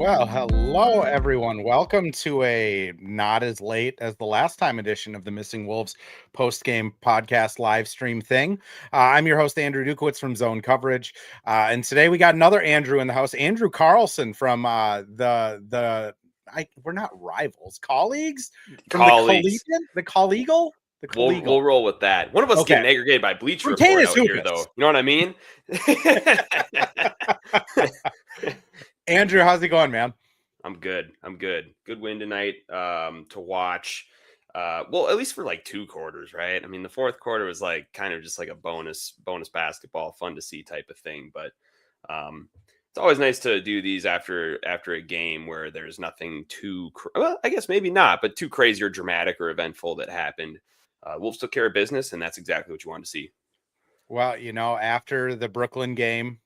Well, hello everyone. Welcome to a not as late as the last time edition of the Missing Wolves post-game podcast live stream thing. I'm your host, Andrew Dukowitz from Zone Coverage. And today we got another Andrew in the house, Andrew Carlson from we're not rivals, colleagues from the Colleagues. Collegial. We'll roll with that. One of us Okay. getting aggregated by Bleacher From Report Canis out here, Hoopus. though. You know what I mean? Andrew, how's it going, man? I'm good. Good win tonight to watch. Well, at least for like two quarters, right? I mean, the fourth quarter was like kind of just like a bonus basketball, fun to see type of thing. But it's always nice to do these after a game where there's nothing too, well, I guess maybe not, but too crazy or dramatic or eventful that happened. Wolves took care of business, and that's exactly what you want to see. Well, after the Brooklyn game,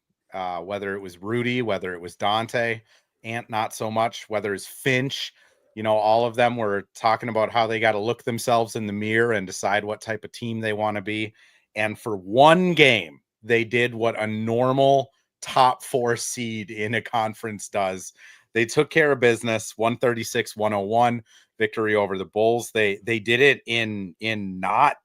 whether it was Rudy, whether it was Dante, Ant, not so much, whether it's Finch, all of them were talking about how they got to look themselves in the mirror and decide what type of team they want to be. And for one game, they did what a normal top 4 seed in a conference does. They took care of business, 136-101 victory over the Bulls. They did it in not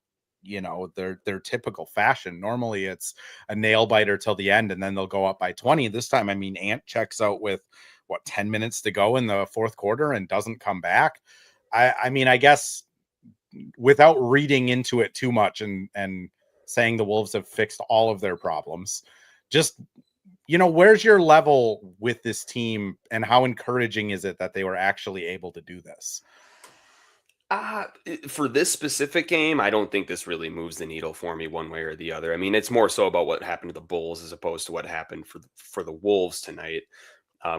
their typical fashion. Normally it's a nail biter till the end and then they'll go up by 20. This time, I mean, Ant checks out with 10 minutes to go in the fourth quarter and doesn't come back. I mean, I guess without reading into it too much and saying the Wolves have fixed all of their problems, just where's your level with this team and how encouraging is it that they were actually able to do this? For this specific game, I don't think this really moves the needle for me one way or the other. I mean, it's more so about what happened to the Bulls as opposed to what happened for the Wolves tonight.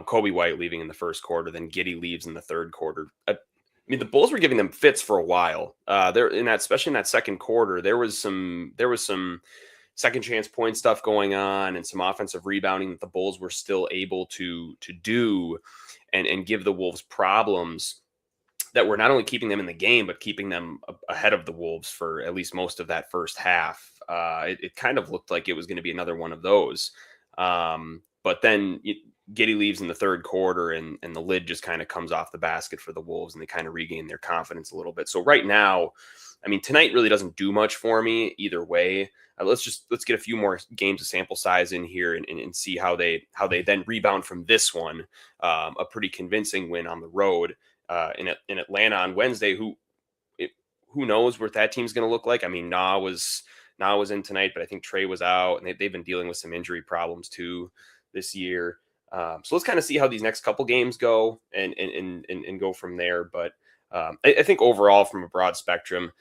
Kobe White leaving in the first quarter, then Giddey leaves in the third quarter. I mean, the Bulls were giving them fits for a while. Especially in that second quarter, there was some second chance point stuff going on and some offensive rebounding that the Bulls were still able to do and give the Wolves problems that were not only keeping them in the game, but keeping them ahead of the Wolves for at least most of that first half. It kind of looked like it was going to be another one of those. But then Giddey leaves in the third quarter and the lid just kind of comes off the basket for the Wolves and they kind of regain their confidence a little bit. So right now, I mean, tonight really doesn't do much for me either way. Let's get a few more games of sample size in here and see how they then rebound from this one. A pretty convincing win on the road. In Atlanta on Wednesday, who knows what that team's going to look like? I mean, Na was in tonight, but I think Trey was out, and they've been dealing with some injury problems too this year. So let's kind of see how these next couple games go and go from there. But I think overall, from a broad spectrum,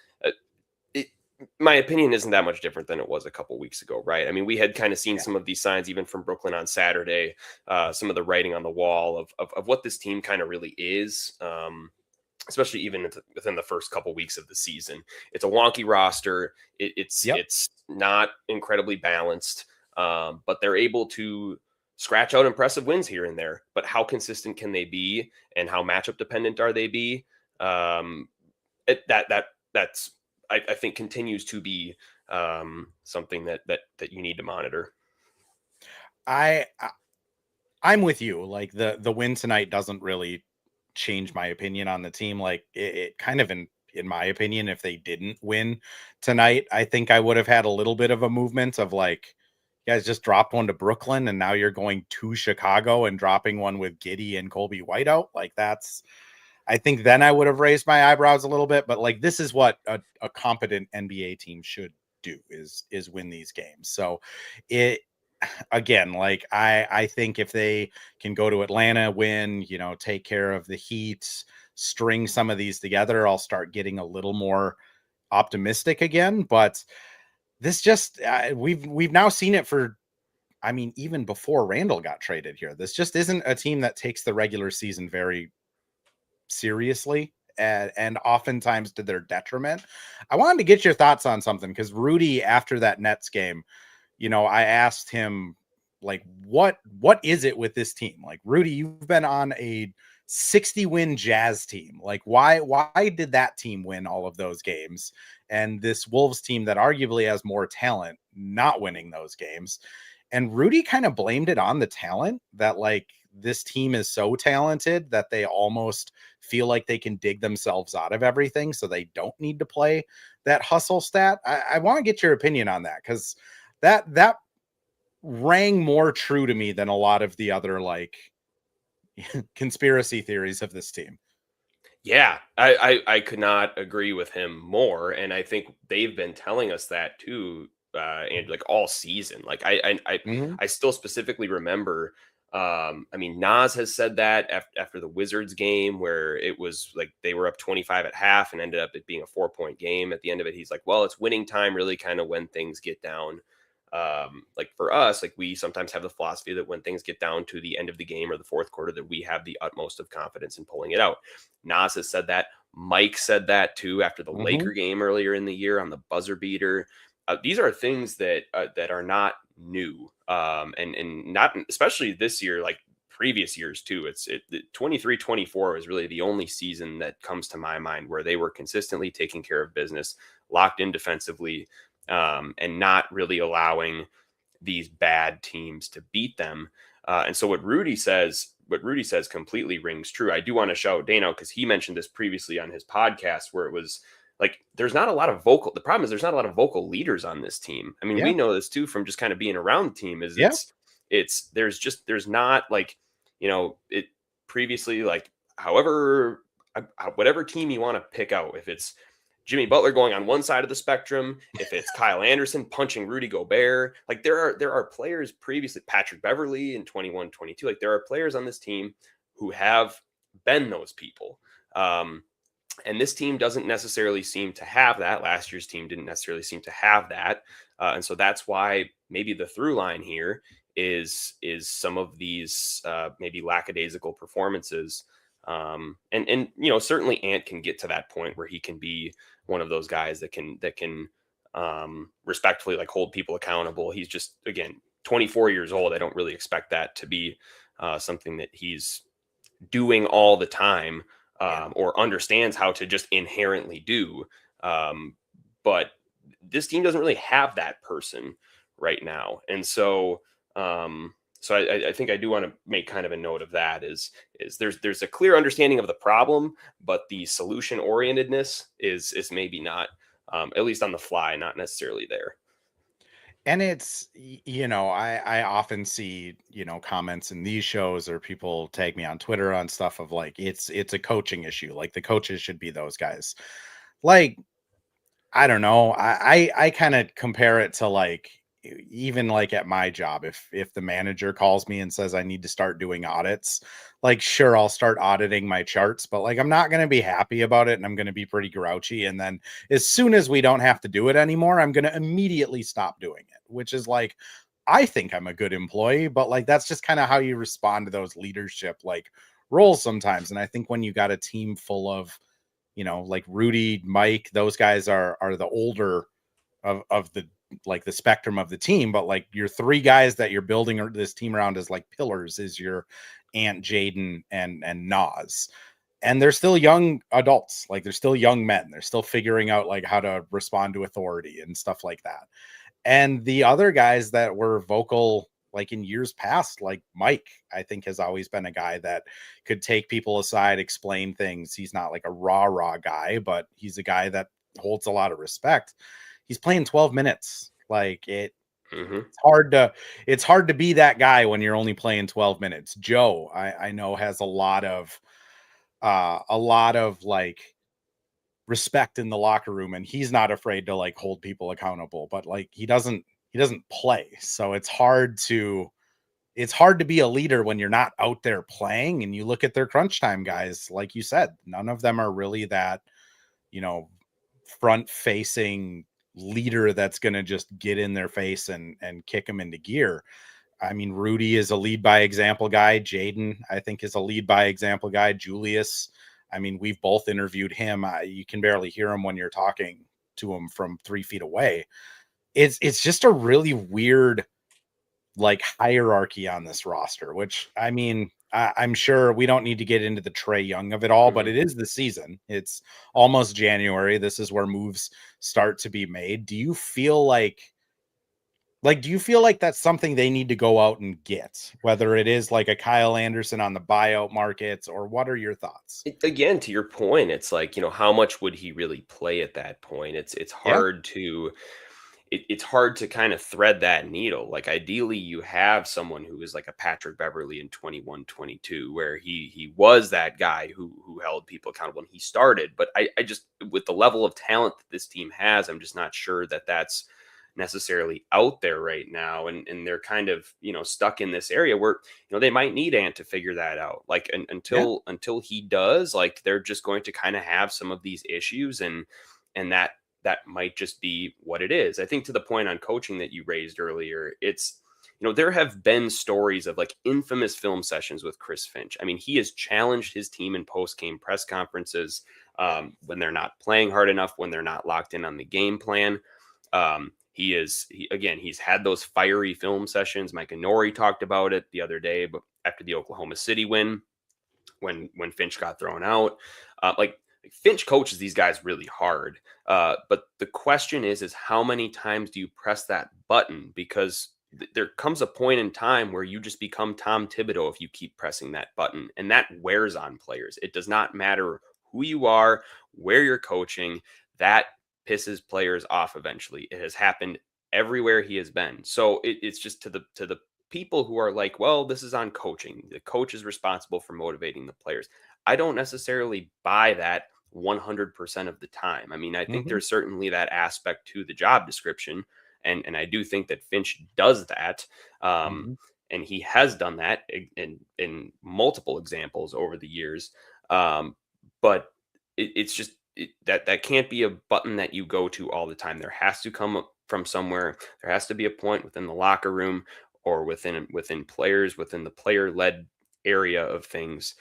my opinion isn't that much different than it was a couple weeks ago, right? I mean, we had kind of seen some of these signs even from Brooklyn on Saturday, some of the writing on the wall of what this team kind of really is, especially even within the first couple weeks of the season. It's a wonky roster. It's not incredibly balanced, but they're able to scratch out impressive wins here and there. But how consistent can they be, and how matchup dependent are they be? That's I think continues to be something that you need to monitor. I'm with you. Like the win tonight doesn't really change my opinion on the team. Like it kind of in my opinion, if they didn't win tonight, I think I would have had a little bit of a movement of like, you guys just dropped one to Brooklyn and now you're going to Chicago and dropping one with Giddey and Kobe White out. Like I think then I would have raised my eyebrows a little bit, but like, this is what a competent NBA team should do is win these games. So again, like I think if they can go to Atlanta, win, take care of the Heat, string some of these together, I'll start getting a little more optimistic again. But this just, we've now seen it for, I mean, even before Randall got traded here, this just isn't a team that takes the regular season very seriously and oftentimes to their detriment. I wanted to get your thoughts on something because Rudy, after that Nets game, I asked him, like, what is it with this team? Like, Rudy, you've been on a 60-win Jazz team. Like, why did that team win all of those games? And this Wolves team that arguably has more talent not winning those games. And Rudy kind of blamed it on the talent, that like this team is so talented that they almost feel like they can dig themselves out of everything, so they don't need to play that hustle stat. I want to get your opinion on that, because that rang more true to me than a lot of the other like conspiracy theories of this team. Yeah, I could not agree with him more, and I think they've been telling us that too, and like all season. Like Mm-hmm. I still specifically remember. I mean, Nas has said that after the Wizards game, where it was like they were up 25 at half and ended up it being a 4-point game. At the end of it, he's like, "Well, it's winning time, really, kind of when things get down." Like for us, like we sometimes have the philosophy that when things get down to the end of the game or the fourth quarter, that we have the utmost of confidence in pulling it out. Nas has said that. Mike said that too after the Mm-hmm. Laker game earlier in the year on the buzzer beater. These are things that are not new, and not especially this year, like previous years too. It's 23-24 is really the only season that comes to my mind where they were consistently taking care of business, locked in defensively, and not really allowing these bad teams to beat them. And so what Rudy says completely rings true. I do want to shout Dano because he mentioned this previously on his podcast where it was like there's not a lot of vocal. The problem is there's not a lot of vocal leaders on this team. I mean, Yeah. we know this too from just kind of being around the team. Is Yeah. there's not like it previously like however whatever team you want to pick out, if it's Jimmy Butler going on one side of the spectrum, if it's Kyle Anderson punching Rudy Gobert, like there are players previously, Patrick Beverly in 21-22, like there are players on this team who have been those people. And this team doesn't necessarily seem to have that. Last year's team didn't necessarily seem to have that. And so that's why maybe the through line here is some of these maybe lackadaisical performances. And certainly Ant can get to that point where he can be one of those guys that can respectfully like hold people accountable. He's just again 24 years old. I don't really expect that to be something that he's doing all the time, or understands how to just inherently do. But this team doesn't really have that person right now, and so. So I think I do want to make kind of a note of that is there's a clear understanding of the problem, but the solution orientedness is maybe not, at least on the fly, not necessarily there. And it's, I often see, comments in these shows, or people tag me on Twitter on stuff of like, it's a coaching issue. Like the coaches should be those guys. Like, I don't know. I kind of compare it to like, even like at my job, if the manager calls me and says I need to start doing audits, like sure, I'll start auditing my charts, but like I'm not going to be happy about it, and I'm going to be pretty grouchy, and then as soon as we don't have to do it anymore, I'm going to immediately stop doing it, which is like, I think I'm a good employee, but like that's just kind of how you respond to those leadership like roles sometimes. And I think when you got a team full of, like Rudy, Mike, those guys are the older of the like the spectrum of the team, but like your three guys that you're building this team around as like pillars is your Ant, Jaden, and Nas. And they're still young adults, like they're still young men. They're still figuring out like how to respond to authority and stuff like that. And the other guys that were vocal like in years past, like Mike, I think has always been a guy that could take people aside, explain things. He's not like a raw guy, but he's a guy that holds a lot of respect. He's playing 12 minutes. Like Mm-hmm. it's hard to be that guy when you're only playing 12 minutes. Joe, I know, has a lot of like respect in the locker room, and he's not afraid to like hold people accountable, but like he doesn't play. So it's hard to be a leader when you're not out there playing. And you look at their crunch time guys, like you said, none of them are really that, you know, front facing leader that's going to just get in their face and kick them into gear. I mean, Rudy is a lead by example guy. Jaden, I think, is a lead by example guy. Julius, I mean, we've both interviewed him. You can barely hear him when you're talking to him from 3 feet away. It's just a really weird like hierarchy on this roster, which I mean, I'm sure we don't need to get into the Trae Young of it all, but Mm-hmm. it is the season. It's almost January. This is where moves start to be made. Do you feel like Like, do you feel like that's something they need to go out and get, whether it is like a Kyle Anderson on the buyout markets, or what are your thoughts? Again, to your point, it's like, how much would he really play at that point? It's Yeah. hard to it's hard to kind of thread that needle. Like ideally you have someone who is like a Patrick Beverly in 21, 22, where he was that guy who held people accountable and he started. But I just, with the level of talent that this team has, I'm just not sure that that's necessarily out there right now. And they're kind of, stuck in this area where, they might need Ant to figure that out. Like Yeah. until he does, like they're just going to kind of have some of these issues, and that might just be what it is. I think, to the point on coaching that you raised earlier, it's, there have been stories of like infamous film sessions with Chris Finch. I mean, he has challenged his team in post-game press conferences, when they're not playing hard enough, when they're not locked in on the game plan. He's had those fiery film sessions. Mike Nori talked about it the other day, but after the Oklahoma City win, when Finch got thrown out, like Finch coaches these guys really hard. But the question is how many times do you press that button? Because there comes a point in time where you just become Tom Thibodeau if you keep pressing that button, and that wears on players. It does not matter who you are, where you're coaching. That pisses players off eventually. It has happened everywhere he has been. So it's just to the people who are like, well, this is on coaching. The coach is responsible for motivating the players. I don't necessarily buy that 100% of the time. I mean, I think Hmm. there's certainly that aspect to the job description, and I do think that Finch does that, um, Hmm. and he has done that in multiple examples over the years. Um, but it's just that can't be a button that you go to all the time. There has to come from somewhere. There has to be a point within the locker room, or within players, within the player led area of things,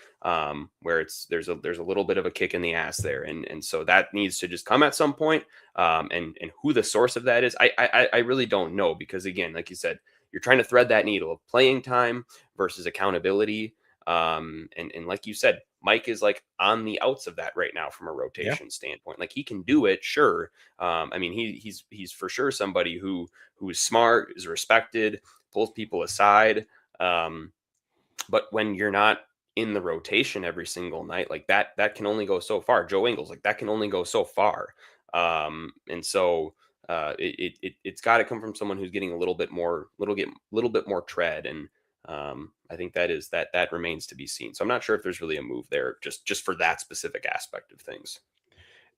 where there's a little bit of a kick in the ass there, and so that needs to just come at some point. And who the source of that is, I really don't know, because again, like you said, you're trying to thread that needle of playing time versus accountability. And like you said, Mike is like on the outs of that right now from a Yeah. rotation standpoint. Like he can do it, sure. I mean, he's for sure somebody who is smart, is respected, pulls people aside. Um, but when you're not in the rotation every single night, like that can only go so far. Joe Ingles, like that can only go so far. And so it's got to come from someone who's getting a little bit more tread. And I think that remains to be seen. So I'm not sure if there's really a move there, just for that specific aspect of things.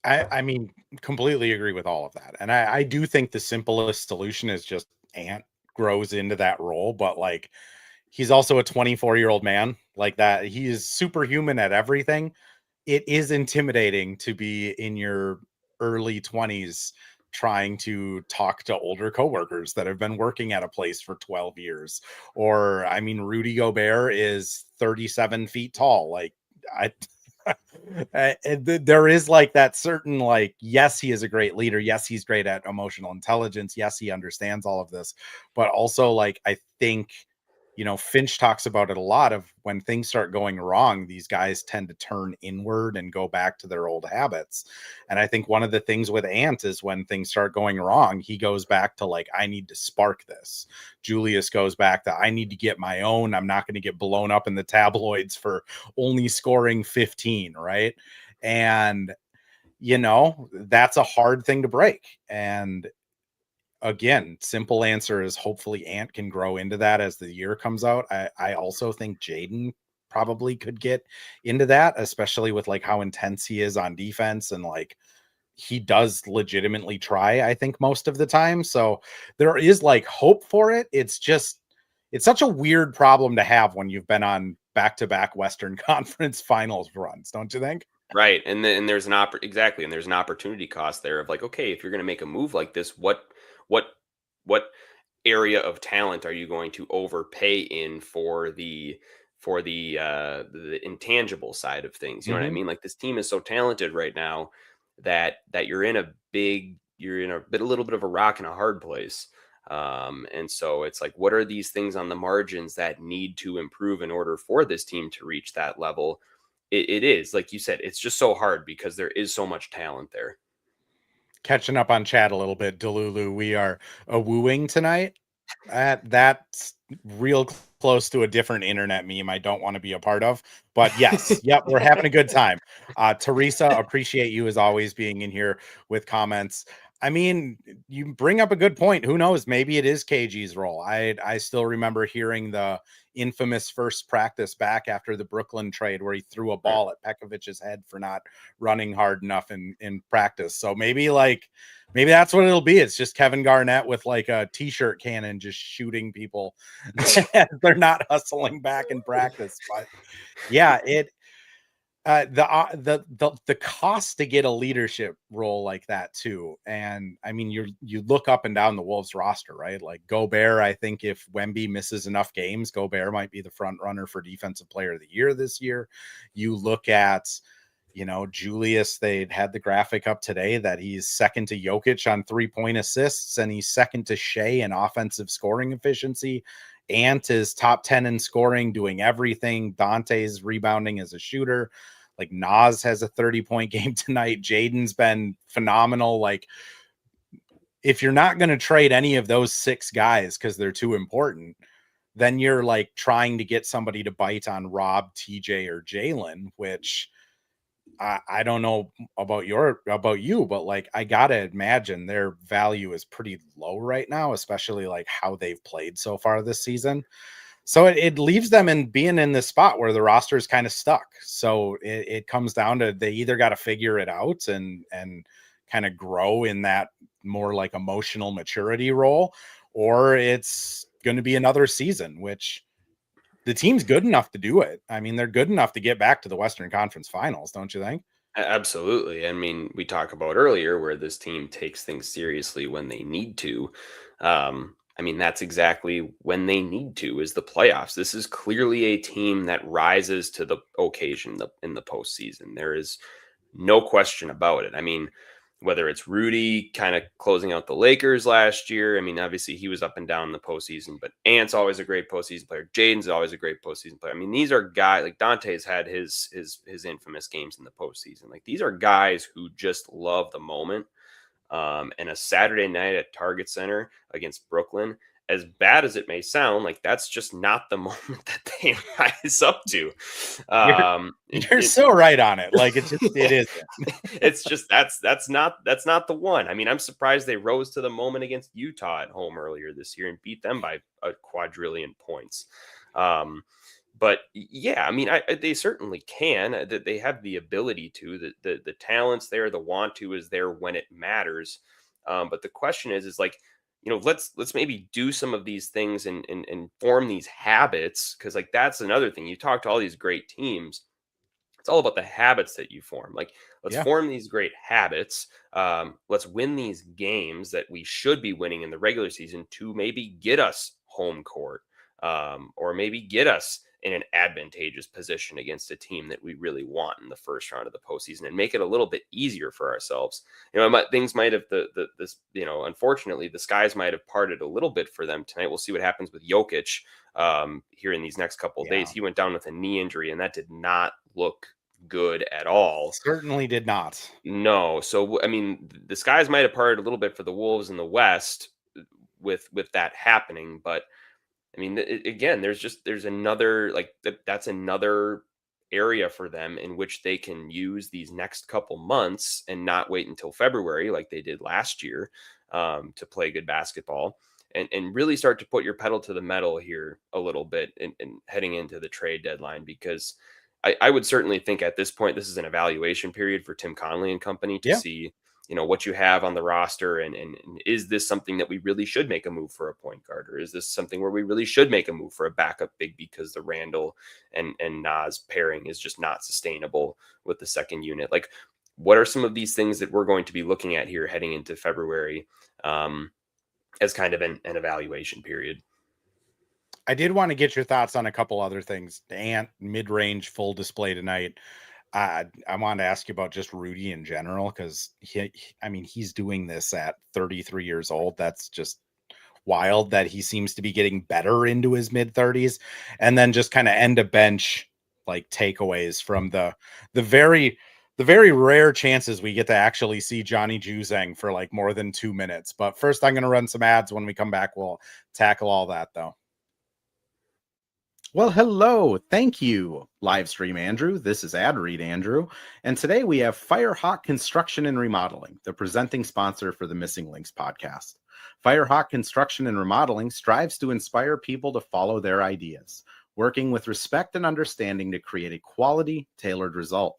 I mean, completely agree with all of that. And I do think the simplest solution is just Ant grows into that role. But like, he's also a 24-year-old man. Like that, he is superhuman at everything. It is intimidating to be in your early 20s trying to talk to older coworkers that have been working at a place for 12 years. Or, I mean, Rudy Gobert is 37 feet tall. Like, I. There is like that certain, like, yes, he is a great leader, yes, he's great at emotional intelligence, yes, he understands all of this, but also, like, I think, Finch talks about it a lot of when things start going wrong, these guys tend to turn inward and go back to their old habits. And I think one of the things with Ant is when things start going wrong, he goes back to like, I need to spark this. Julius goes back to, I need to get my own. I'm not going to get blown up in the tabloids for only scoring 15, right? And that's a hard thing to break. And again, simple answer is hopefully Ant can grow into that as the year comes out. I also think Jaden probably could get into that, especially with like how intense he is on defense, and like he does legitimately try, I think, most of the time. So there is like hope for it. It's such a weird problem to have when you've been on back-to-back Western Conference finals runs, don't you think? Right. And there's exactly. And there's an opportunity cost there of like, okay, if you're going to make a move like this, what, what area of talent are you going to overpay in for the intangible side of things? You know what I Mhm. mean? Like this team is so talented right now that you're in a little bit of a rock and a hard place. And so it's like, what are these things on the margins that need to improve in order for this team to reach that level? It is, like you said, it's just so hard because there is so much talent there. Catching up on chat a little bit, Delulu. We are a wooing tonight. That's real close to a different internet meme I don't want to be a part of. But yes, yep, we're having a good time. Teresa, appreciate you as always being in here with comments. I mean, you bring up a good point. Who knows? Maybe it is KG's role. I still remember hearing the infamous first practice back after the Brooklyn trade where he threw a ball at Pekovic's head for not running hard enough in practice. So maybe that's what it'll be. It's just Kevin Garnett with like a t-shirt cannon just shooting people. They're not hustling back in practice. But yeah, the cost to get a leadership role like that too. And I mean, you look up and down the Wolves roster, right? Like Gobert, I think if Wemby misses enough games, Gobert might be the front runner for defensive player of the year this year. You look at, Julius, they had the graphic up today that he's second to Jokic on 3-point assists, and he's second to Shea in offensive scoring efficiency. Ant is top 10 in scoring, doing everything. Dante's rebounding as a shooter. Like Nas has a 30-point game tonight. Jaden's been phenomenal. Like, if you're not going to trade any of those 6 guys because they're too important, then you're like trying to get somebody to bite on Rob, TJ, or Jalen, which I don't know about you, but like I gotta imagine their value is pretty low right now, especially like how they've played so far this season. So it leaves them in being in this spot where the roster is kind of stuck. So it comes down to they either got to figure it out and kind of grow in that more like emotional maturity role, or it's going to be another season, which the team's good enough to do it. I mean, they're good enough to get back to the Western Conference Finals, don't you think? Absolutely. I mean, we talked about earlier where this team takes things seriously when they need to. I mean, that's exactly when they need to is the playoffs. This is clearly a team that rises to the occasion in the postseason. There is no question about it. I mean, whether it's Rudy kind of closing out the Lakers last year. I mean, obviously he was up and down in the postseason, but Ant's always a great postseason player. Jaden's always a great postseason player. I mean, these are guys like Dante's had his infamous games in the postseason. Like these are guys who just love the moment. And a Saturday night at Target Center against Brooklyn, as bad as it may sound, like that's just not the moment that they rise up to. You're so right on it. Like it isn't. It's just that's not the one. I mean, I'm surprised they rose to the moment against Utah at home earlier this year and beat them by a quadrillion points. But yeah, I mean, they certainly can. That they have the ability to. The talent's there. The want to is there when it matters. But the question is like, let's maybe do some of these things and form these habits, because like that's another thing. You talk to all these great teams. It's all about the habits that you form. Like, let's form these great habits. Let's win these games that we should be winning in the regular season to maybe get us home court, or maybe get us in an advantageous position against a team that we really want in the first round of the postseason, and make it a little bit easier for ourselves. Things might have unfortunately, the skies might have parted a little bit for them tonight. We'll see what happens with Jokic here in these next couple of days. He went down with a knee injury, and that did not look good at all. Certainly did not. No. So, I mean, the skies might have parted a little bit for the Wolves in the West with that happening, but I mean, again, there's another that's another area for them in which they can use these next couple months and not wait until February like they did last year to play good basketball and really start to put your pedal to the metal here a little bit and heading into the trade deadline, because I would certainly think at this point this is an evaluation period for Tim Connelly and company to see what you have on the roster, and is this something that we really should make a move for a point guard, or is this something where we really should make a move for a backup big because the Randall and Nas pairing is just not sustainable with the second unit? Like, what are some of these things that we're going to be looking at here heading into February as kind of an evaluation period? I did want to get your thoughts on a couple other things. Ant mid-range full display tonight. I wanted to ask you about just Rudy in general, because he's doing this at 33 years old. That's just wild that he seems to be getting better into his mid-30s. And then just kind of end of bench like takeaways from the the very rare chances we get to actually see Johnny Juzang for like more than 2 minutes. But first, I'm going to run some ads. When we come back, we'll tackle all that, though. Well, hello. Thank you, Livestream Andrew. This is Ad Read Andrew. And today we have Firehawk Construction and Remodeling, the presenting sponsor for the Missing Links podcast. Firehawk Construction and Remodeling strives to inspire people to follow their ideas, working with respect and understanding to create a quality, tailored result.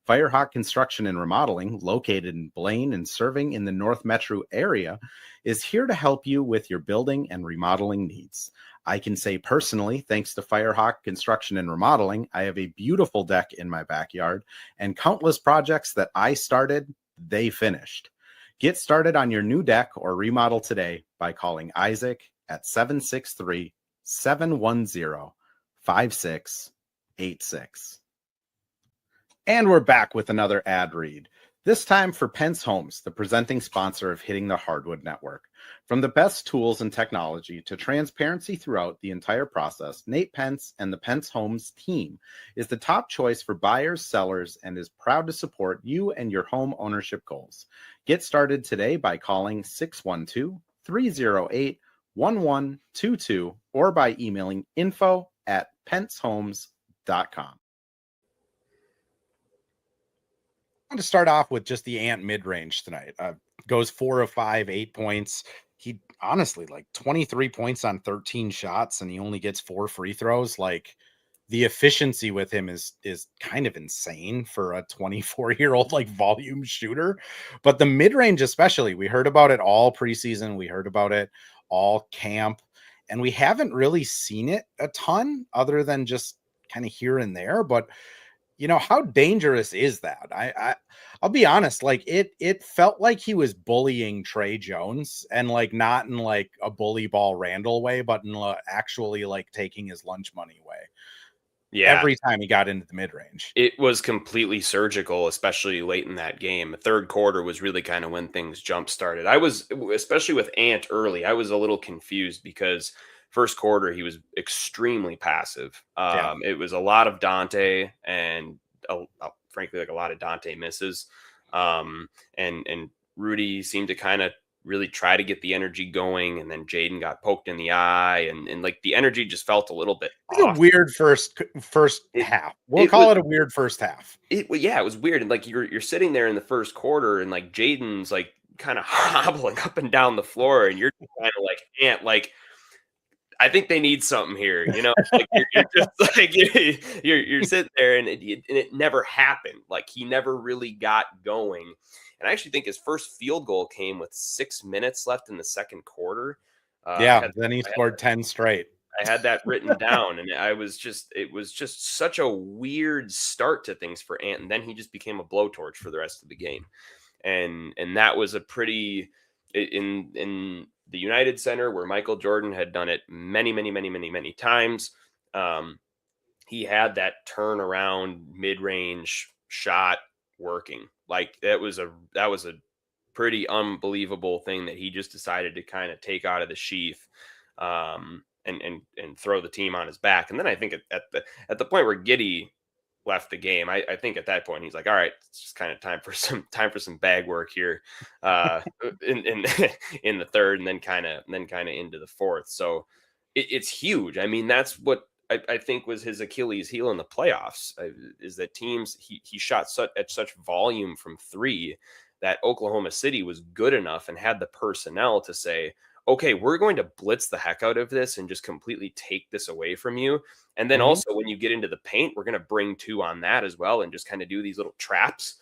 Firehawk Construction and Remodeling, located in Blaine and serving in the North Metro area, is here to help you with your building and remodeling needs. I can say personally, thanks to Firehawk Construction and Remodeling, I have a beautiful deck in my backyard and countless projects that I started, they finished. Get started on your new deck or remodel today by calling Isaac at 763-710-5686. And we're back with another ad read, this time for Pence Homes, the presenting sponsor of Hitting the Hardwood Network. From the best tools and technology to transparency throughout the entire process, Nate Pence and the Pence Homes team is the top choice for buyers, sellers, and is proud to support you and your home ownership goals. Get started today by calling 612-308-1122 or by emailing info@pencehomes.com. I want to start off with just the Ant mid-range tonight. Goes 4 of 5, 8 points. He honestly, like 23 points on 13 shots, and he only gets 4 free throws. Like, the efficiency with him is kind of insane for a 24-year-old like volume shooter. But the mid-range especially, we heard about it all preseason. We heard about it all camp, and we haven't really seen it a ton other than just kind of here and there. But how dangerous is that? I'll be honest, like it felt like he was bullying Trey Jones, and like not in like a bully ball Randall way, but in actually like taking his lunch money way. Yeah. Every time he got into the mid range, it was completely surgical, especially late in that game. The third quarter was really kind of when things jump started. I was, especially with Ant early, I was a little confused because first quarter he was extremely passive. It was a lot of Dante and frankly, like a lot of Dante misses. And Rudy seemed to kind of really try to get the energy going, and then Jaden got poked in the eye, and like the energy just felt a little bit off. A weird first half. We'll call it a weird first half. It was weird, and like you're sitting there in the first quarter, and like Jaden's like kind of hobbling up and down the floor, and you're kind of like, Ant, like, I think they need something here, like you're just like you're sitting there, and it never happened. Like, he never really got going. And I actually think his first field goal came with 6 minutes left in the second quarter. Then he scored 10 straight. I had that written down, and it was just such a weird start to things for Ant. And then he just became a blowtorch for the rest of the game. And that was a pretty, in the United Center, where Michael Jordan had done it many, many, many, many, many times. He had that turnaround mid-range shot working. Like, that was a pretty unbelievable thing that he just decided to kind of take out of the sheath, and throw the team on his back. And then I think at the point where Giddey left the game, I think at that point he's like, all right, it's just kind of time for some bag work here, in the third, and then kind of into the fourth. So it's huge. I mean, that's what I think was his Achilles heel in the playoffs, is that teams, he shot at such volume from three that Oklahoma City was good enough and had the personnel to say, okay, we're going to blitz the heck out of this and just completely take this away from you. And then also, when you get into the paint, we're going to bring 2 on that as well, and just kind of do these little traps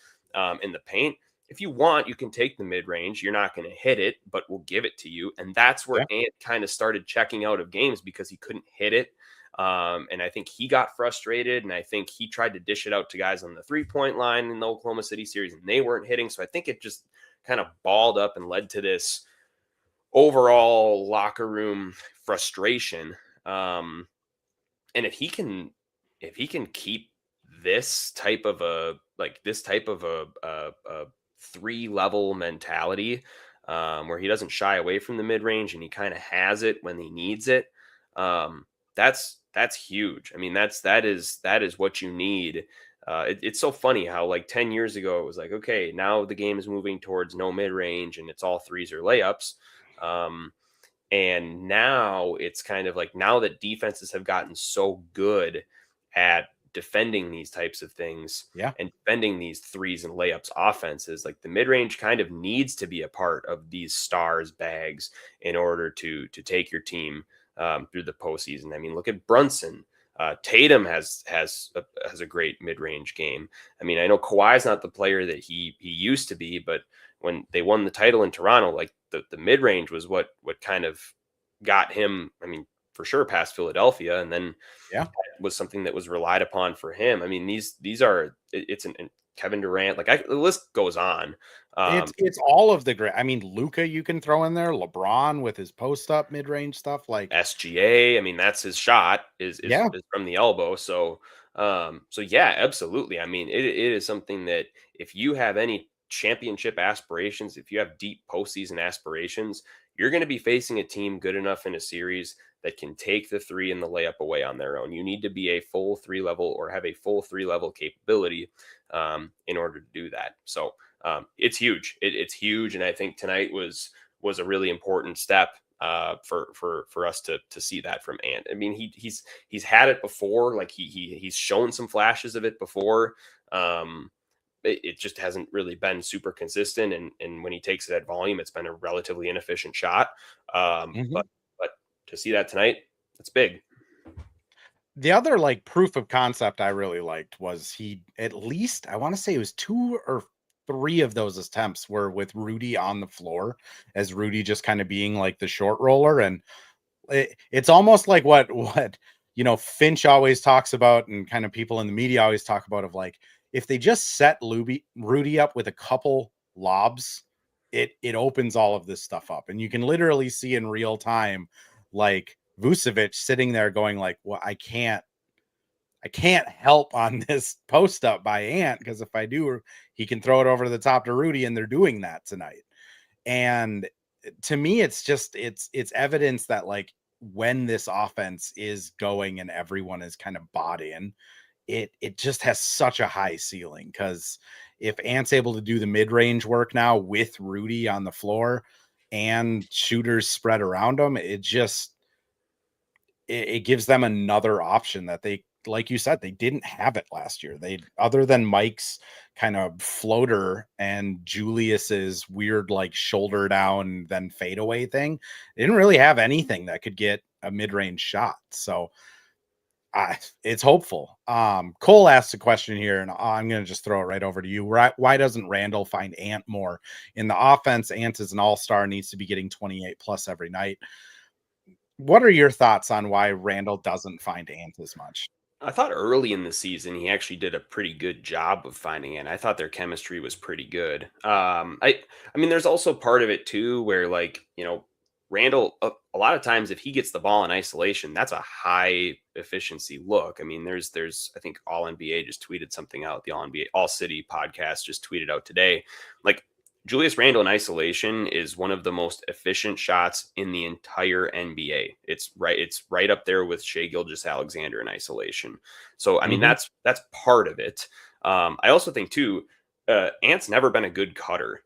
in the paint. If you want, you can take the mid-range. You're not going to hit it, but we'll give it to you. And that's where Ant kind of started checking out of games, because he couldn't hit it. And I think he got frustrated, and I think he tried to dish it out to guys on the 3-point line in the Oklahoma City series, and they weren't hitting. So I think it just kind of balled up and led to this overall locker room frustration. And if he can keep this type of a 3-level mentality, where he doesn't shy away from the mid-range and he kind of has it when he needs it, that's huge. I mean, that is what you need It's so funny how like 10 years ago it was like, okay, now the game is moving towards no mid range and it's all threes or layups. Um, and now it's kind of like, now that defenses have gotten so good at defending these types of things Yeah. and defending these threes and layups offenses, like the mid-range kind of needs to be a part of these stars bags in order to take your team through the postseason. I mean, look at Brunson. Tatum has a great mid-range game. I mean, I know Kawhi's not the player that he used to be, but when they won the title in Toronto, like the mid range was what kind of got him. I mean, for sure past Philadelphia, and then Yeah. was something that was relied upon for him. I mean, these are it's an Kevin Durant. Like the list goes on. It's all of the great. I mean, Luca you can throw in there, LeBron with his post up mid range stuff. Like, SGA. I mean, that's his shot yeah, is from the elbow. So yeah, absolutely. I mean, it is something that if you have any championship aspirations, if you have deep postseason aspirations, you're going to be facing a team good enough in a series that can take the three and the layup away on their own. You need to be a full three level or have a full three level capability in order to do that. So it's huge. It's huge, and I think tonight was a really important step for us to see that from Ant. I mean, he's had it before. Like he's shown some flashes of it before. It just hasn't really been super consistent, and when he takes it at volume, it's been a relatively inefficient shot. mhm. But to see that tonight, that's big. The other like proof of concept I really liked was he at least I want to say it was two or three of those attempts were with Rudy on the floor, as Rudy just kind of being like the short roller. And it's almost like what Finch always talks about, and kind of people in the media always talk about, of like, if they just set Rudy up with a couple lobs, it opens all of this stuff up, and you can literally see in real time, like Vucevic sitting there going like, well, I can't help on this post up by Ant, because if I do, he can throw it over the top to Rudy, and they're doing that tonight. And to me, it's just it's evidence that, like, when this offense is going and everyone is kind of bought in, it just has such a high ceiling. Because if Ant's able to do the mid-range work now with Rudy on the floor and shooters spread around him, it gives them another option that they, like you said, they didn't have it last year. They, other than Mike's kind of floater and Julius's weird like shoulder down then fadeaway thing, they didn't really have anything that could get a mid-range shot. So it's hopeful. Cole asked a question here, and I'm going to just throw it right over to you. Why doesn't Randall find Ant more in the offense? Ant is an all-star, needs to be getting 28 plus every night. What are your thoughts on why Randall doesn't find Ant as much? I thought early in the season he actually did a pretty good job of finding it. I thought their chemistry was pretty good. I mean, there's also part of it too where, like, Randall a lot of times if he gets the ball in isolation, that's a high efficiency look. I mean, there's I think All NBA just tweeted something out. The All NBA All City podcast just tweeted out today, like, Julius Randle in isolation is one of the most efficient shots in the entire NBA. It's right up there with Shea Gilgeous-Alexander in isolation. So I mean Mhm. that's part of it. I also think too, Ant's never been a good cutter.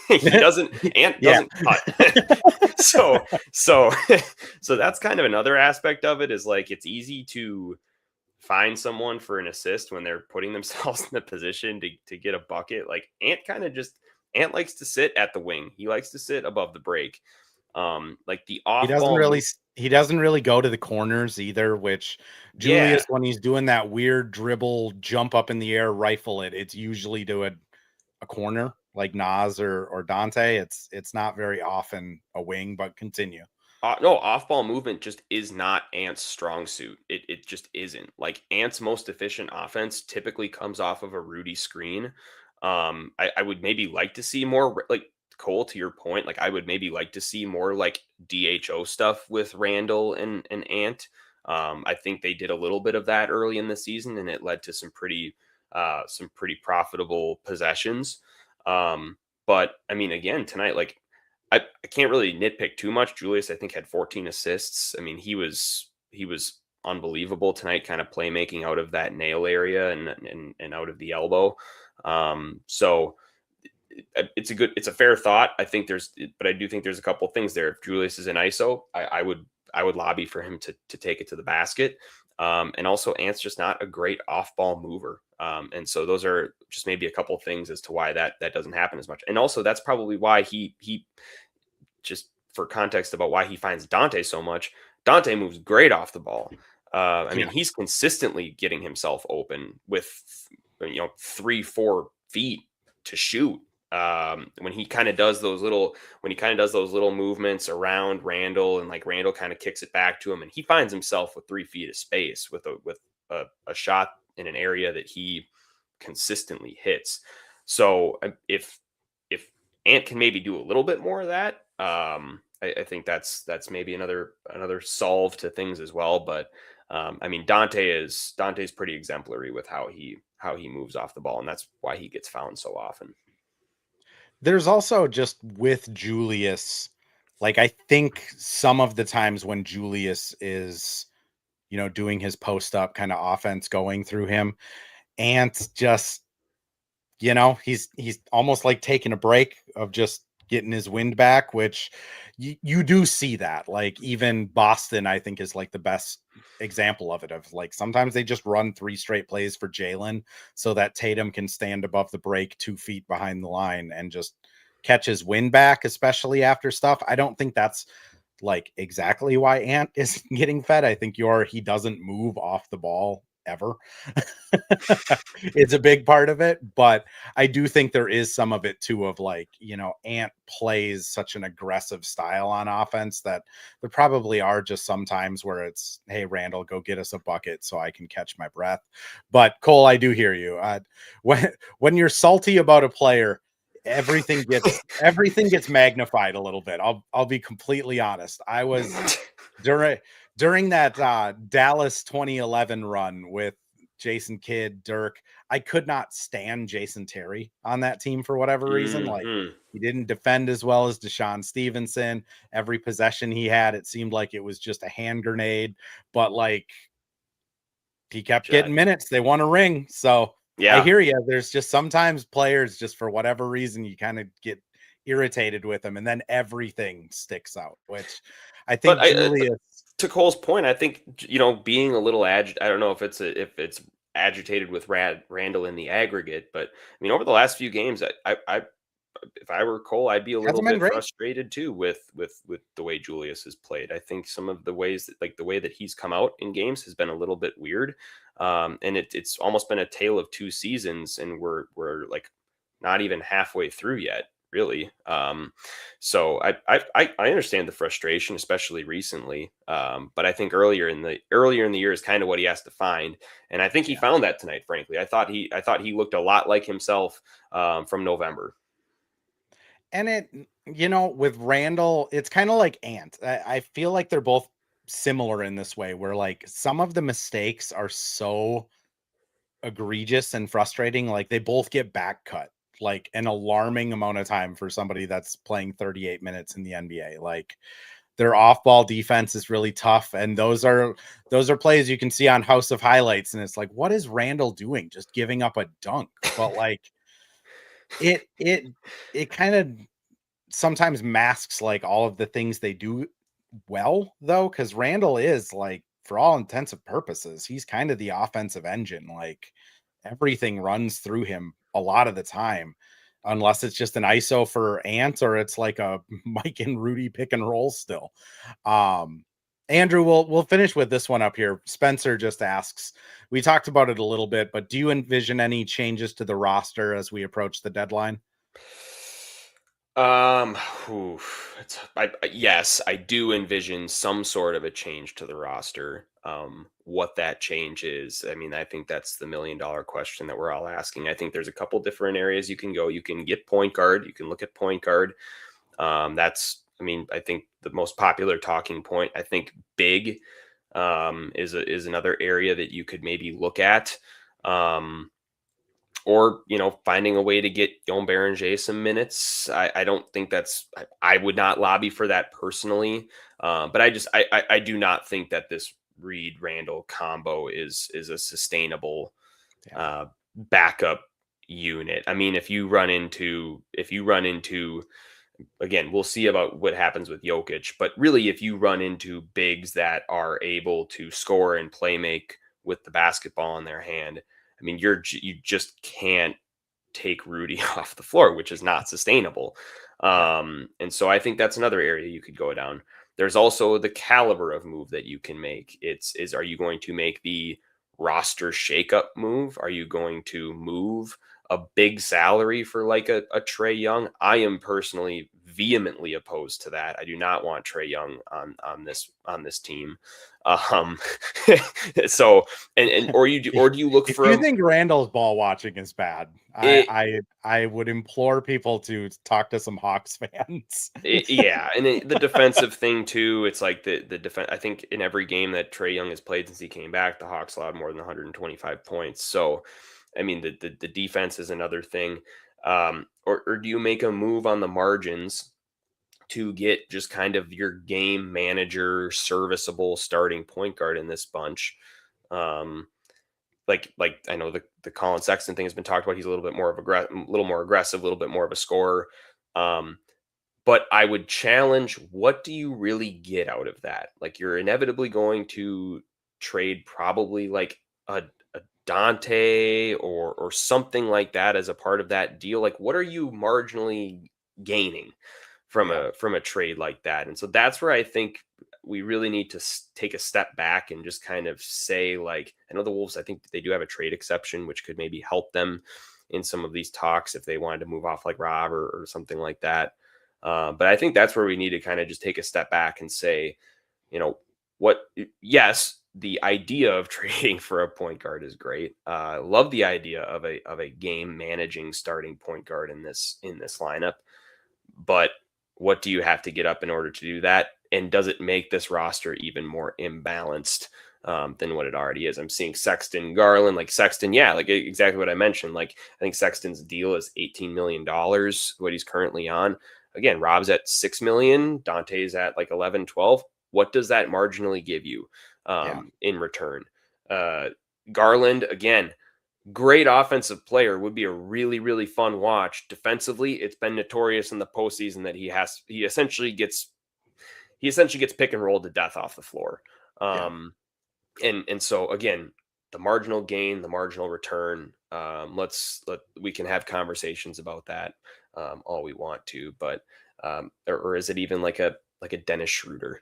Ant Yeah. doesn't cut. so so so that's kind of another aspect of it, is like it's easy to find someone for an assist when they're putting themselves in the position to get a bucket. Like Ant likes to sit at the wing. He likes to sit above the break. Like the He off doesn't ball really move. s he doesn't really go to the corners either, which Yeah. Julius, when he's doing that weird dribble, jump up in the air, rifle it, it's usually to a corner like Nas or Dante. It's not very often a wing, but continue. No, off ball movement just is not Ant's strong suit. It just isn't. Like Ant's most efficient offense typically comes off of a Rudy screen. I would maybe like to see more, like Cole, to your point. Like I would maybe like to see more like DHO stuff with Randall and Ant. I think they did a little bit of that early in the season, and it led to some pretty profitable possessions. But I mean, again, tonight, like I can't really nitpick too much. Julius, I think, had 14 assists. I mean, he was unbelievable tonight, kind of playmaking out of that nail area and out of the elbow. So it's a fair thought. I think but I do think there's a couple of things there. If Julius is in ISO, I would lobby for him to take it to the basket. And also Ant's just not a great off ball mover. And so those are just maybe a couple of things as to why that doesn't happen as much. And also that's probably why he just for context about why he finds Dante so much. Dante moves great off the ball. I mean, he's consistently getting himself open with 3-4 feet to shoot. When he kind of does those little movements around Randall, and like Randall kind of kicks it back to him, and he finds himself with 3 feet of space with a shot in an area that he consistently hits. So if Ant can maybe do a little bit more of that, I think that's maybe another solve to things as well. But I mean, Dante's pretty exemplary with how he moves off the ball, and that's why he gets found so often. There's also just with Julius, like I think some of the times when Julius is, doing his post up kind of offense going through him, Ant just, he's almost like taking a break of just getting his wind back, which you do see that. Like even Boston, I think, is like the best example of it. Of like sometimes they just run 3 straight plays for Jalen so that Tatum can stand above the break 2 feet behind the line and just catch his wind back, especially after stuff. I don't think that's like exactly why Ant is getting fed. I think he doesn't move off the ball ever. It's a big part of it, but I do think there is some of it too of like, Ant plays such an aggressive style on offense that there probably are just some times where it's, hey, Randall, go get us a bucket so I can catch my breath. But Cole, I do hear you. When you're salty about a player, everything gets magnified a little bit. I'll be completely honest. I was during that Dallas 2011 run with Jason Kidd, Dirk, I could not stand Jason Terry on that team for whatever reason. Like he didn't defend as well as Deshaun Stevenson. Every possession he had, it seemed like it was just a hand grenade, but like he kept getting minutes. They won a ring. So yeah. I hear you. There's just sometimes players just for whatever reason, you kind of get irritated with them and then everything sticks out, which I think Julius, to Cole's point, I think, being a little I don't know if it's agitated with Randall in the aggregate, but I mean, over the last few games, I if I were Cole, I'd be a little bit frustrated too with the way Julius has played. I think some of the ways that, like the way that he's come out in games has been a little bit weird. And it's almost been a tale of 2 seasons, and we're like not even halfway through yet, really. So I understand the frustration, especially recently. But I think earlier in the year is kind of what he has to find, and I think he found that tonight. Frankly, I thought he looked a lot like himself from November. And it, with Randall, it's kind of like Ant. I feel like they're both similar in this way, where like some of the mistakes are so egregious and frustrating. Like they both get back cut like an alarming amount of time for somebody that's playing 38 minutes in the NBA. Like their off-ball defense is really tough, and those are plays you can see on House of Highlights, and it's like, what is Randall doing? Just giving up a dunk. But like it kind of sometimes masks like all of the things they do well, though, because Randall is like, for all intents and purposes, he's kind of the offensive engine. Like everything runs through him a lot of the time, unless it's just an ISO for Ant or it's like a Mike and Rudy pick and roll still. Andrew, we'll finish with this one up here. Spencer just asks, we talked about it a little bit, but do you envision any changes to the roster as we approach the deadline? Yes, I do envision some sort of a change to the roster. What that change is, I mean, I think that's the $1 million question that we're all asking. I think there's a couple different areas you can go. You can get point guard. You can look at point guard. I think the most popular talking point, I think big, is another area that you could maybe look at. Or, finding a way to get Joan Berenger some minutes. I don't think I would not lobby for that personally. But I do not think that this Reed Randall combo is a sustainable Yeah. backup unit. I mean, if you run into again, we'll see about what happens with Jokic, but really, if you run into bigs that are able to score and play make with the basketball in their hand, I mean, you just can't take Rudy off the floor, which is not sustainable. Yeah. And so I think that's another area you could go down. There's also the caliber of move that you can make. Are you going to make the roster shakeup move? Are you going to move a big salary for like a Trey Young? I am personally vehemently opposed to that. I do not want Trey Young on this team. Um, so or do you look If for you a think Randall's ball watching is bad, it, I would implore people to talk to some Hawks fans. Yeah, and the defensive thing too. It's like the defense. I think in every game that Trey Young has played since he came back, the Hawks allowed more than 125 points. So, I mean, the defense is another thing. Or do you make a move on the margins to get just kind of your game manager, serviceable starting point guard in this bunch? Um, like I know the Colin Sexton thing has been talked about. He's a little bit more of a little more aggressive, a little bit more of a scorer. Um, but I would challenge, what do you really get out of that? Like, you're inevitably going to trade probably like a Dante or something like that as a part of that deal. Like, what are you marginally gaining Yeah. from a trade like that? And so that's where I think we really need to take a step back and just kind of say, like, I know the Wolves, I think they do have a trade exception, which could maybe help them in some of these talks if they wanted to move off like Rob or something like that. But I think that's where we need to kind of just take a step back and say, you know, yes, the idea of trading for a point guard is great. Love the idea of a game managing starting point guard in this lineup. But what do you have to get up in order to do that? And does it make this roster even more imbalanced than what it already is? I'm seeing Sexton, Garland, like Sexton, yeah, like exactly what I mentioned. Like, I think Sexton's deal is $18 million, what he's currently on. Again, Rob's at 6 million, Dante's at like 11, 12. What does that marginally give you Yeah. in return? Garland, again, great offensive player, would be a really, really fun watch. Defensively, it's been notorious in the postseason that he essentially gets pick and rolled to death off the floor. Yeah. And so again, the marginal gain, the marginal return. We can have conversations about that all we want to, but or is it even like a Dennis Schroeder?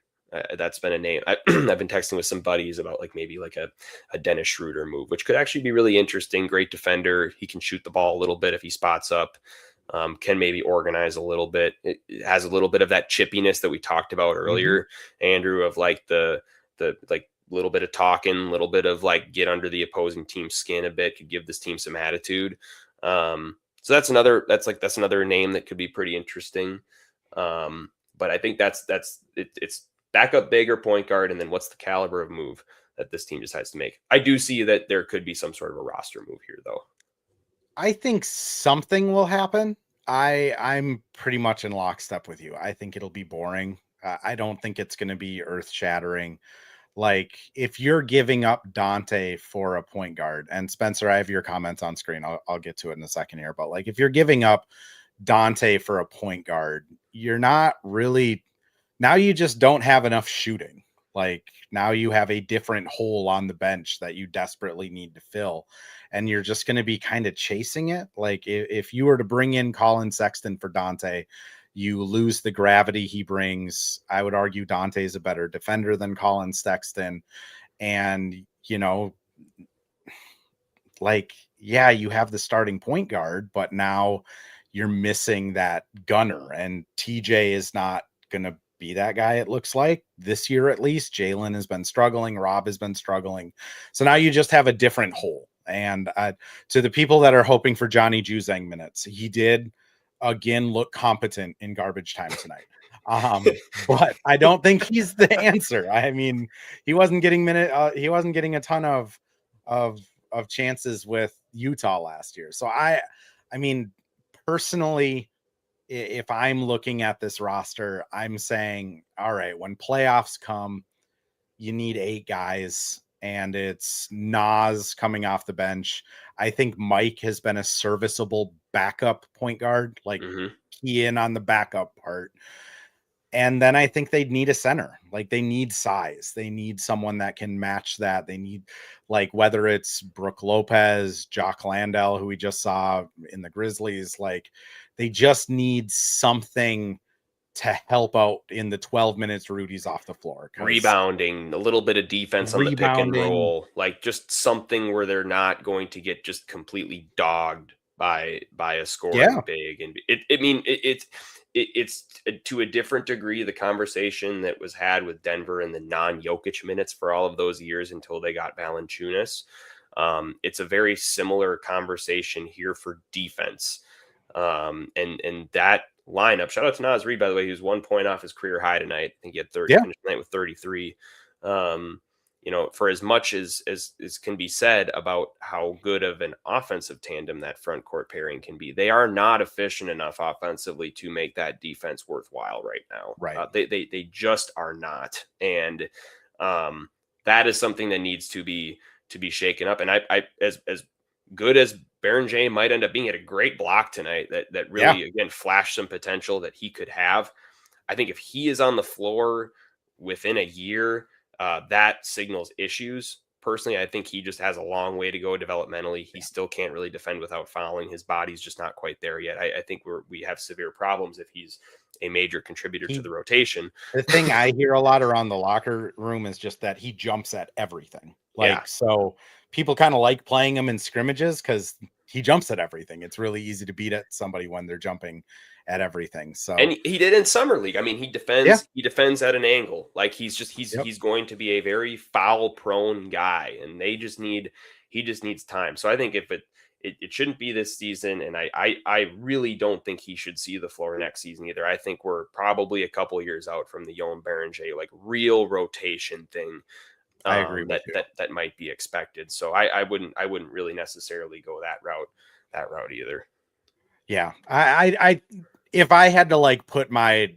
That's been a name. I've been texting with some buddies about like maybe like a Dennis Schroeder move, which could actually be really interesting. Great defender. He can shoot the ball a little bit if he spots up. Can maybe organize a little bit. It has a little bit of that chippiness that we talked about earlier, Andrew, of like the like little bit of talking, a little bit of like get under the opposing team's skin a bit, could give this team some attitude. So that's another name that could be pretty interesting. But I think it's backup big or point guard, and then what's the caliber of move that this team decides to make. I do see that there could be some sort of a roster move here, though. I think something will happen. I'm pretty much in lockstep with you. I think it'll be boring. I don't think it's going to be earth shattering. Like, if you're giving up Dante for a point guard, and Spencer, I have your comments on screen. I'll get to it in a second here. But like, if you're giving up Dante for a point guard, you're not really, now you just don't have enough shooting. Like, now you have a different hole on the bench that you desperately need to fill. And you're just going to be kind of chasing it. Like, if you were to bring in Colin Sexton for Dante, you lose the gravity he brings. I would argue Dante is a better defender than Colin Sexton. And, like, yeah, you have the starting point guard, but now you're missing that gunner. And TJ is not going to be that guy, it looks like, this year at least. Jalen has been struggling. Rob has been struggling. So now you just have a different hole. And to the people that are hoping for Johnny Juzang minutes, he did again look competent in garbage time tonight. But I don't think he's the answer. I mean, he wasn't getting a ton of chances with Utah last year. So I mean, personally, if I'm looking at this roster, I'm saying, all right, when playoffs come, you need 8 guys, and it's Nas coming off the bench. I think Mike has been a serviceable backup point guard, like Mhm. key in on the backup part. And then I think they'd need a center. Like they need size. They need someone that can match that. They need, like, whether it's Brooke Lopez, Jock Landell, who we just saw in the Grizzlies, like they just need something to help out in the 12 minutes Rudy's off the floor, because Rebounding, a little bit of defense on the pick and rebounding. roll, like just something where they're not going to get just completely dogged by a scoring Yeah, big. And it's to a different degree the conversation that was had with Denver and the non-Jokic minutes for all of those years until they got Valanciunas. It's a very similar conversation here for defense. And that lineup, shout out to Nas Reed, by the way, he was 1 point off his career high tonight. I think he had 30, yeah, finished the night with 33. For as much as can be said about how good of an offensive tandem that front court pairing can be, they are not efficient enough offensively to make that defense worthwhile right now. right. They just are not. And that is something that needs to be shaken up. And I as good as Berenger might end up being, at a great block tonight that Yeah, really, again, flashed some potential that he could have. I think if he is on the floor within a year, that signals issues. Personally, I think he just has a long way to go developmentally. He still can't really defend without fouling. His body's just not quite there yet. I think we have severe problems if he's a major contributor to he the rotation. the thing I hear a lot around the locker room is just that he jumps at everything. Yeah. Like, so people kind of like playing him in scrimmages because he jumps at everything. It's really easy to beat at somebody when they're jumping at everything. So And he did in summer league. I mean, yeah, he defends at an angle. Like yep. he's going to be a very foul prone guy, and he just needs time. So I think if it shouldn't be this season, and I really don't think he should see the floor next season either. I think we're probably a couple years out from the Joan Berenger like real rotation thing I agree with you. that might be expected. So I wouldn't really necessarily go that route either. Yeah, I if I had to like put my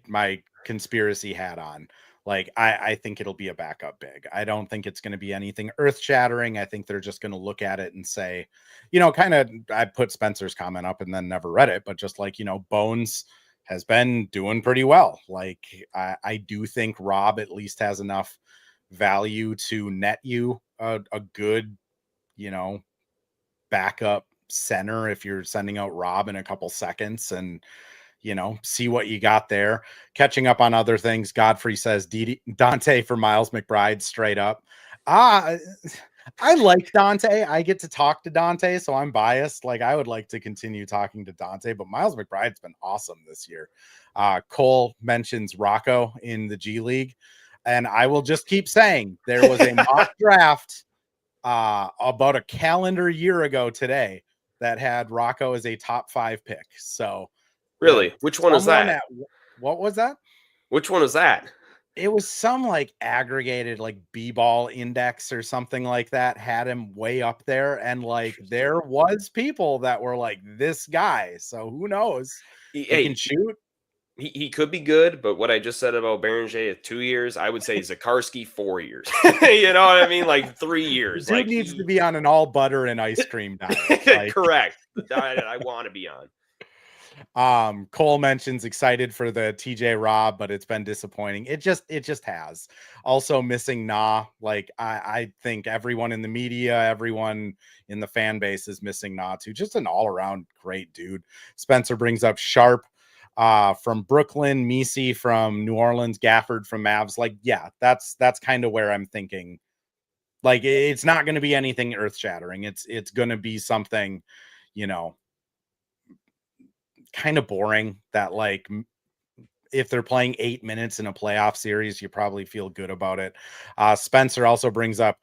conspiracy hat on, like I think it'll be a backup big. I don't think it's going to be anything earth shattering. I think they're just going to look at it and say, kind of. I put Spencer's comment up and then never read it, but just like, Bones has been doing pretty well. Like I do think Rob at least has enough value to net you a good, you know, backup center if you're sending out Rob in a couple seconds, and see what you got there. Catching up on other things, Godfrey says Dante for Miles McBride straight up. Ah, I like Dante. I get to talk to Dante, so I'm biased. Like, I would like to continue talking to Dante, but Miles McBride's been awesome this year. Cole mentions Rocco in the G League, and I will just keep saying there was a mock draft about a calendar year ago today that had Rocco as a top 5 pick. So Really? Which one was someone that? at what was that? Which one was that? It was some like aggregated like B-ball index or something like that had him way up there, and like Interesting. there was people that were like, this guy. So who knows? He can Hey, shoot. he could be good, but what I just said about Berenger 2 years, I would say Zakarski 4 years. You know what I mean? Like 3 years. Dude Like needs to be on an all butter and ice cream diet. Like, correct. The diet I want to be on. Cole mentions excited for the TJ Rob, but it's been disappointing. It just has. Also missing like I think everyone in the media, everyone in the fan base is missing too. Just an all-around great dude. Spencer brings up Sharp from Brooklyn, Misi from New Orleans, Gafford from Mavs. Like, yeah, that's kind of where I'm thinking. Like, it's not going to be anything earth-shattering. It's going to be something, kind of boring that, like, if they're playing 8 minutes in a playoff series, you probably feel good about it. Spencer also brings up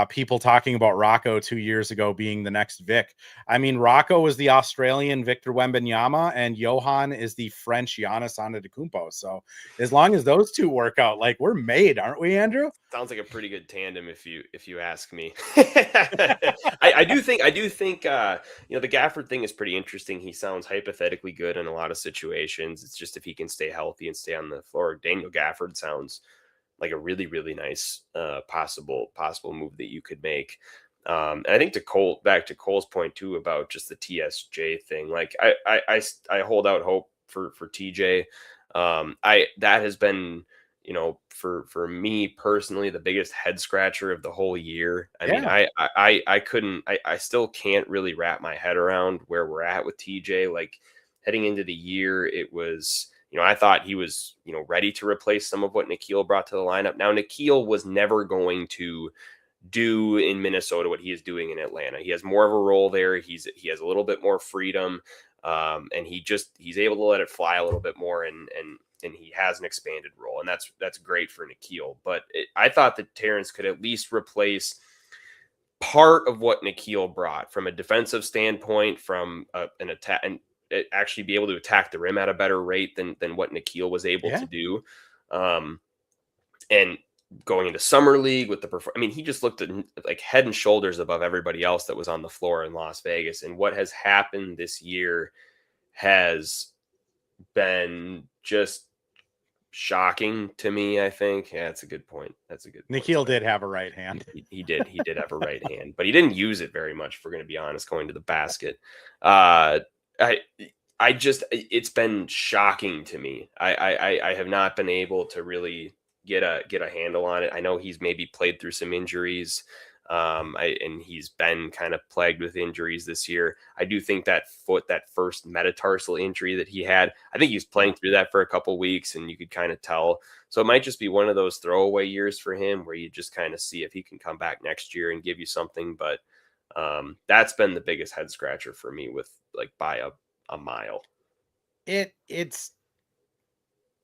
people talking about Rocco 2 years ago being the next Vic. I mean, Rocco was the Australian Victor Wembanyama, and Johan is the French Giannis Antetokounmpo. So as long as those two work out, like, we're made, aren't we, Andrew? Sounds like a pretty good tandem if you ask me. I do think the Gafford thing is pretty interesting. He sounds hypothetically good in a lot of situations. It's just if he can stay healthy and stay on the floor. Daniel Gafford sounds like a really, really nice possible move that you could make. And I think back to Cole's point too about just the TSJ thing. Like I hold out hope for TJ. That has been, for me personally, the biggest head scratcher of the whole year. I mean, Yeah. I couldn't, I still can't really wrap my head around where we're at with TJ. Like heading into the year, it was, I thought he was, ready to replace some of what Nickeil brought to the lineup. Now, Nickeil was never going to do in Minnesota what he is doing in Atlanta. He has more of a role there. He has a little bit more freedom, and he's able to let it fly a little bit more, and he has an expanded role, and that's great for Nickeil. But I thought that Terrence could at least replace part of what Nickeil brought from a defensive standpoint, from an attack, and actually be able to attack the rim at a better rate than what Nickeil was able Yeah. to do. And going into summer league with I mean, he just looked at like head and shoulders above everybody else that was on the floor in Las Vegas. And what has happened this year has been just shocking to me, I think. Yeah, that's a good point. That's a good point. Nickeil did have a right hand. He did have a right hand, but he didn't use it very much, if we're going to be honest, going to the basket. I just, it's been shocking to me. I have not been able to really get a handle on it. I know he's maybe played through some injuries, and he's been kind of plagued with injuries this year. I do think that first metatarsal injury that he had, I think he was playing through that for a couple weeks, and you could kind of tell. So it might just be one of those throwaway years for him where you just kind of see if he can come back next year and give you something. But that's been the biggest head scratcher for me, with like by a mile.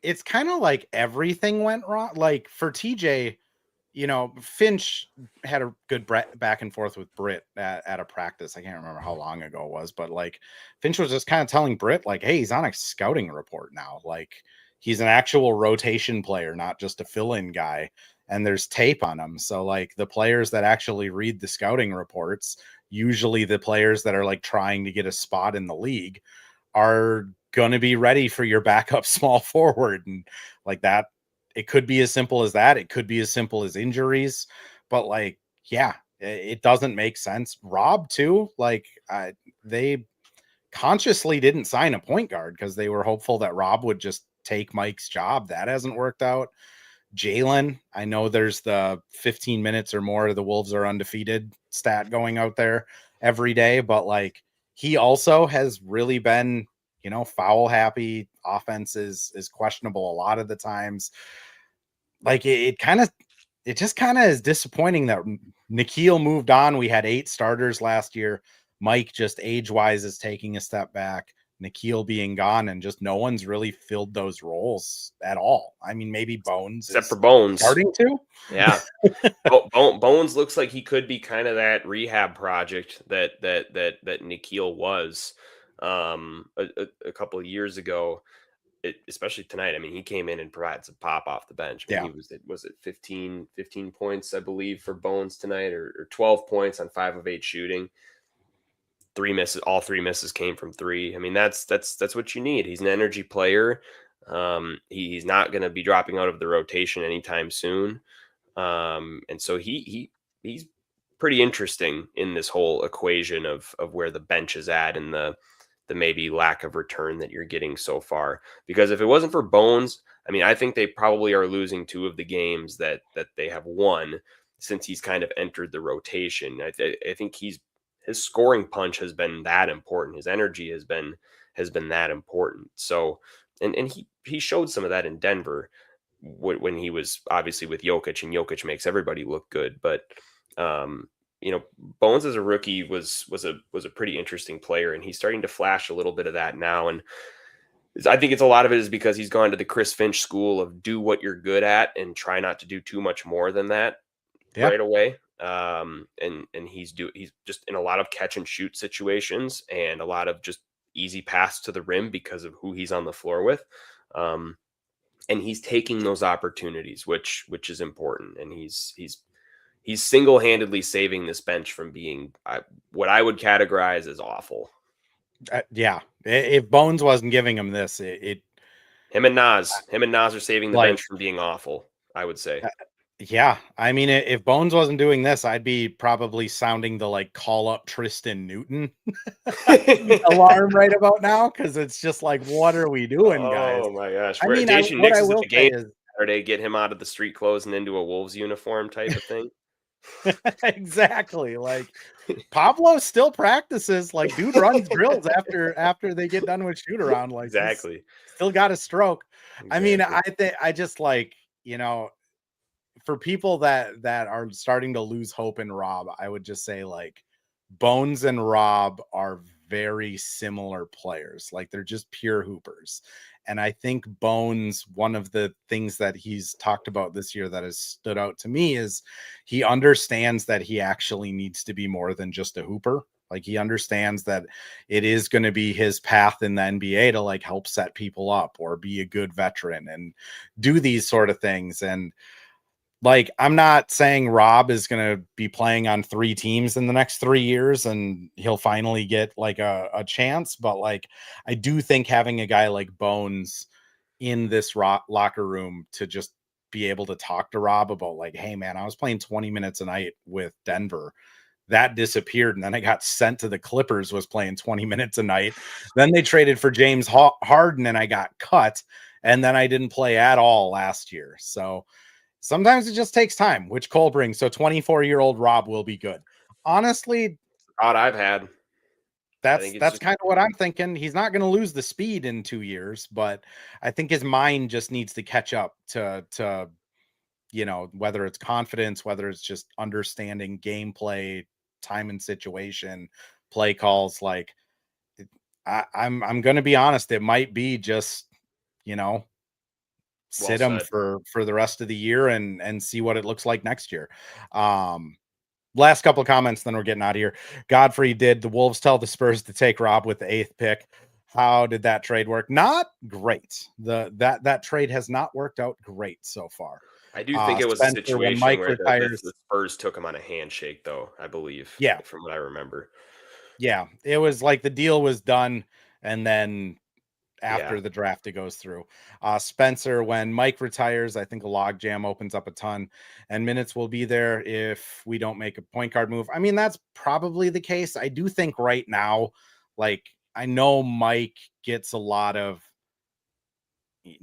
It's kind of like everything went wrong. Like for TJ, Finch had a good back and forth with Britt at a practice. I can't remember how long ago it was, but like Finch was just kind of telling Britt, like, hey, he's on a scouting report now. Like he's an actual rotation player, not just a fill-in guy. And there's tape on him. So like the players that actually read the scouting reports, usually the players that are like trying to get a spot in the league, are going to be ready for your backup small forward. And like that, it could be as simple as that. It could be as simple as injuries, but like, yeah, it doesn't make sense. Rob too, like they consciously didn't sign a point guard because they were hopeful that Rob would just take Mike's job. That hasn't worked out. Jalen, I know there's the 15 minutes or more the Wolves are undefeated stat going out there every day, but like he also has really been, foul happy. Offense is questionable a lot of the times. Like it just kind of is disappointing that Nickeil moved on. We had 8 starters last year. Mike just age-wise is taking a step back. Nickeil being gone, and just no one's really filled those roles at all. I mean, maybe Bones, except for Bones, starting to. Yeah, Bones looks like he could be kind of that rehab project that Nickeil was a couple of years ago. Especially tonight. I mean, he came in and provided some pop off the bench. I mean, Yeah. he was it 15 points, I believe, for Bones tonight, or 12 points on 5 of 8 shooting. 3 misses, all 3 misses came from 3. I mean, that's what you need. He's an energy player. He's not going to be dropping out of the rotation anytime soon. And so he's pretty interesting in this whole equation of where the bench is at, and the maybe lack of return that you're getting so far. Because if it wasn't for Bones, I mean, I think they probably are losing 2 of the games that they have won since he's kind of entered the rotation. I think his scoring punch has been that important. His energy has been that important. So, and he showed some of that in Denver when he was obviously with Jokic, and Jokic makes everybody look good. But Bones as a rookie was a pretty interesting player, and he's starting to flash a little bit of that now. And I think it's a lot of it is because he's gone to the Chris Finch school of do what you're good at and try not to do too much more than that right away. And he's just in a lot of catch and shoot situations, and a lot of just easy pass to the rim because of who he's on the floor with. And he's taking those opportunities, which is important. And he's single-handedly saving this bench from being what I would categorize as awful. Yeah. If Bones wasn't giving him this, him and Nas are saving the bench from being awful. I would say. Yeah, I mean, if Bones wasn't doing this, I'd be probably sounding the like call up Tristan Newton alarm right about now because it's just like, what are we doing, guys? Oh my gosh. I Where mean, Dacian what Nix I is at will the say game is Saturday, get him out of the street clothes and into a Wolves uniform type of thing. exactly like Pablo still practices. Like, dude runs drills after they get done with shoot around. Like, he's Exactly. still got a stroke. I mean, Exactly. I think I just like, for people that are starting to lose hope in Rob, I would just say like Bones and Rob are very similar players. Like they're just pure hoopers. And I think Bones, one of the things that he's talked about this year that has stood out to me is he understands that he actually needs to be more than just a hooper. Like he understands that it is going to be his path in the NBA to like help set people up or be a good veteran and do these sort of things. And like, I'm not saying Rob is going to be playing on 3 teams in the next 3 years and he'll finally get like a chance. But like, I do think having a guy like Bones in this locker room to just be able to talk to Rob about like, hey man, I was playing 20 minutes a night with Denver. That disappeared. And then I got sent to the Clippers, was playing 20 minutes a night. Then they traded for James Harden and I got cut. And then I didn't play at all last year. So, sometimes it just takes time, which Cole brings. So 24-year-old Rob will be good. Honestly, Thought I've had. I that's think it's that's just kind of what I'm thinking. He's not going to lose the speed in 2 years, but I think his mind just needs to catch up to whether it's confidence, whether it's just understanding gameplay, time and situation, play calls. Like I'm going to be honest, it might be just you know well sit him said. for the rest of the year and see what it looks like next year. Um, Last couple of comments, then we're getting out of here. Godfrey, did the Wolves tell the Spurs to take Rob with the 8th pick? How did that trade work? Not great. That trade has not worked out great so far. I do think it was a Spencer, when situation Mike where the retires, Spurs took him on a handshake, though, I believe, yeah, from what I remember. yeah, it was like the deal was done, and then Yeah. after the draft it goes through. Spencer, when Mike retires, I think a log jam opens up a ton and minutes will be there if we don't make a point guard move. I mean, that's probably the case. I do think right now, like, I know Mike gets a lot of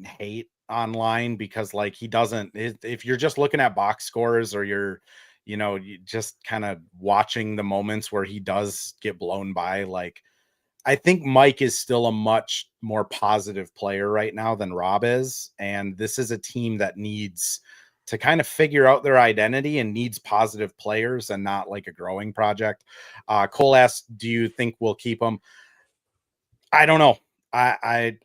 hate online because like he doesn't if you're just looking at box scores or you just kind of watching the moments where he does get blown by, like I think Mike is still a much more positive player right now than Rob is. And this is a team that needs to kind of figure out their identity and needs positive players and not like a growing project. Cole asks, do you think we'll keep them? I don't know. I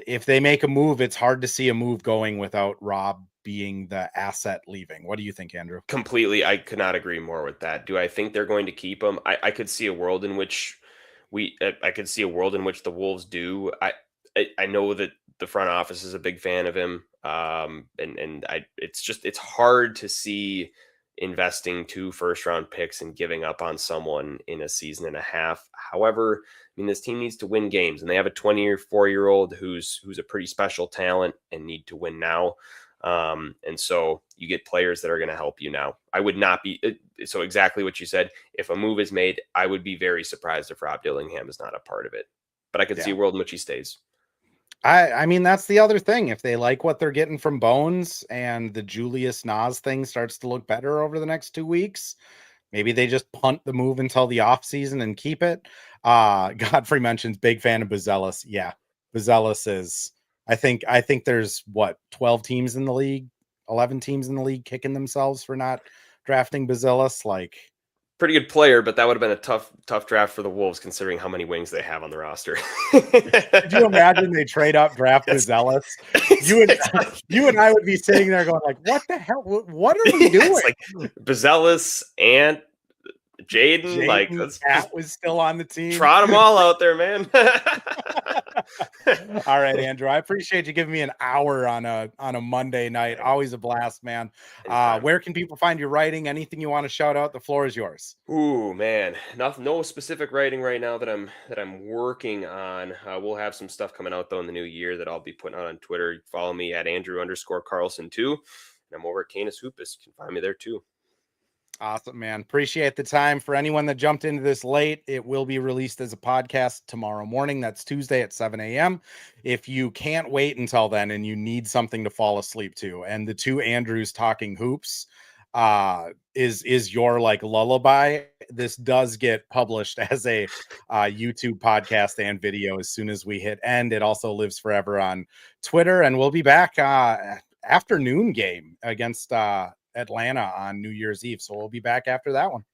if they make a move, it's hard to see a move going without Rob being the asset leaving. What do you think, Andrew? Completely, I could not agree more with that. Do I think they're going to keep him? I could see a world in which I could see a world in which the Wolves do. I know that the front office is a big fan of him, and it's hard to see investing 2 first round picks and giving up on someone in a season and a half. However, I mean this team needs to win games, and they have a 24-year-old who's a pretty special talent and need to win now. And so you get players that are going to help you now. I would not be so exactly what you said. If a move is made, I would be very surprised if Rob Dillingham is not a part of it. But I could see Yeah. a world in which he stays. I mean that's the other thing. If they like what they're getting from Bones and the Julius Nas thing starts to look better over the next 2 weeks, maybe they just punt the move until the offseason and keep it. Godfrey mentions big fan of Bazelis. Yeah, Bazelis is I think there's what 12 teams in the league, 11 teams in the league kicking themselves for not drafting Bazelis. Like Pretty good player, but that would have been a tough draft for the Wolves considering how many wings they have on the roster. could you imagine they trade up, draft Yes. Bazelis? You and It's like, you and I would be sitting there going like, "What the hell? What are we yeah, doing?" it's like Bazelis and Jaden. Like, Jaden let's Cat just was still on the team. trot them all out there, man. All right, Andrew. I appreciate you giving me an hour on a Monday night. Always a blast, man. Anytime. Where can people find your writing? Anything you want to shout out? The floor is yours. Ooh, man, no specific writing right now that I'm working on. We'll have some stuff coming out though in the new year that I'll be putting out on Twitter. Follow me at Andrew_Carlson 2. And I'm over at Canis Hoopus. You can find me there too. Awesome, man. Appreciate the time. For anyone that jumped into this late, it will be released as a podcast tomorrow morning. That's Tuesday at 7 a.m. If you can't wait until then and you need something to fall asleep to, and the two Andrews talking hoops is your like lullaby, this does get published as a YouTube podcast and video as soon as we hit end. It also lives forever on Twitter, and we'll be back afternoon game against Atlanta on New Year's Eve. So we'll be back after that one.